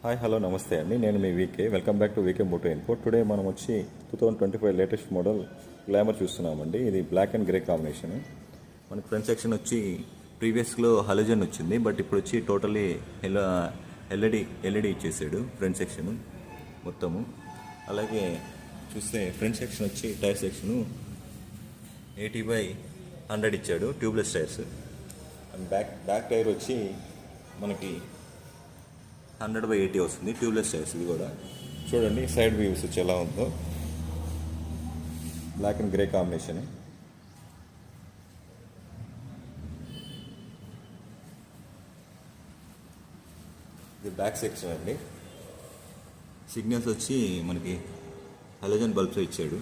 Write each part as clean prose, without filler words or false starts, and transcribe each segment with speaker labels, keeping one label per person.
Speaker 1: Hi hello నమస్తే అండి, నేను మీ VK. Welcome back to VK moto info. Today మనం వచ్చి 2025 లేటెస్ట్ మోడల్ గ్లామర్ చూస్తున్నామండి. ఇది బ్లాక్ అండ్ గ్రే కాంబినేషన్. మనకి ఫ్రంట్ సెక్షన్ వచ్చి ప్రీవియస్లో హలోజన్ వచ్చింది, బట్ ఇప్పుడు వచ్చి టోటలీ ఎల్ఈడి ఇచ్చేసాడు ఫ్రంట్ సెక్షన్ మొత్తము. అలాగే చూస్తే ఫ్రంట్ సెక్షన్ వచ్చి టైర్ సెక్షను 80/100 ఇచ్చాడు, tubeless tyres. And back tyre వచ్చి మనకి 100/80 వస్తుంది, ట్యూబ్లెస్ టైర్స్. ఇది కూడా చూడండి సైడ్ వ్యూస్ వచ్చి ఎలా ఉందో. Black and grey combination. ఇది బ్యాక్ సెక్షన్ అండి. సిగ్నల్స్ వచ్చి మనకి హలోజన్ బల్బ్స్ ఇచ్చాడు.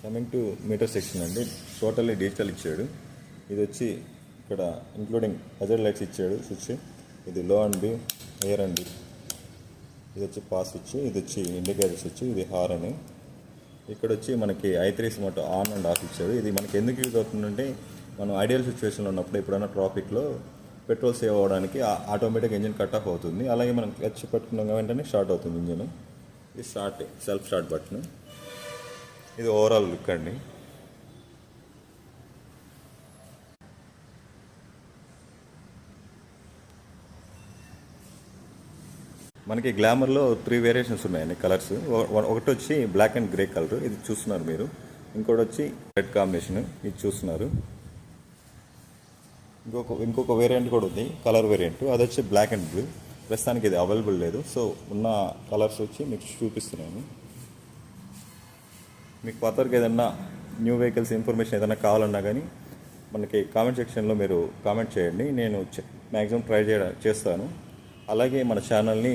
Speaker 1: కమింగ్ టు మీటర్ సెక్షన్ అండి, టోటల్లీ డిజిటల్ ఇచ్చాడు. ఇది వచ్చి ఇక్కడ ఇంక్లూడింగ్ హజార్డ్ లైట్స్ ఇచ్చాడు స్విచ్. ఇది low and B, air and B. ఇది వచ్చి పాస్ స్విచ్, ఇది వచ్చి ఇండికేటర్ స్విచ్, ఇది హార్న్. ఇక్కడ వచ్చి మనకి I3 Moto on and of ఇచ్చాడు. ఇది మనకి ఎందుకు యూజ్ అవుతుందంటే, మనం ఐడియల్ సిచ్యువేషన్లో ఉన్నప్పుడు ఎప్పుడైనా ట్రాఫిక్లో పెట్రోల్ సేవ్ అవ్వడానికి ఆటోమేటిక్ ఇంజిన్ కట్ ఆఫ్ అవుతుంది. అలాగే మనం క్లచ్ పట్టుకున్న వెంటనే స్టార్ట్ అవుతుంది ఇంజిన్. ఇది సెల్ఫ్ స్టార్ట్ బటన్. ఇది ఓవరాల్ లుక్ అండి. మనకి గ్లామర్లో 3 వేరియేషన్స్ ఉన్నాయండి కలర్స్. ఒకటి వచ్చి బ్లాక్ అండ్ గ్రే కలర్, ఇది చూస్తున్నారు మీరు. ఇంకోటి వచ్చి రెడ్ కాంబినేషన్, ఇది చూస్తున్నారు. ఇంకొక వేరియంట్ కూడా ఉంది, కలర్ వేరియంట్. అది వచ్చి బ్లాక్ అండ్ బ్లూ. ప్రస్తుతానికి ఇది అవైలబుల్ లేదు, సో ఉన్న కలర్స్ వచ్చి మీకు చూపిస్తున్నాను. మీకు ఫర్దర్గా ఏదన్నా న్యూ వెహికల్స్ ఇన్ఫర్మేషన్ ఏదైనా కావాలన్నా కానీ మనకి కామెంట్ సెక్షన్లో మీరు కామెంట్ చేయండి, నేను మ్యాక్సిమం ట్రై చేస్తాను. అలాగే మన ఛానల్ని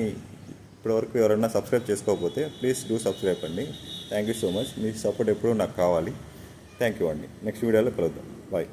Speaker 1: ఇప్పటివరకు ఎవరైనా సబ్స్క్రైబ్ చేసుకోకపోతే ప్లీజ్ డూ సబ్స్క్రైబ్ అండి. Thank you so much. Me support ఎప్పుడూ నాకు కావాలి. థ్యాంక్ యూ అండి. నెక్స్ట్ వీడియోలో కలుద్దాం. బాయ్.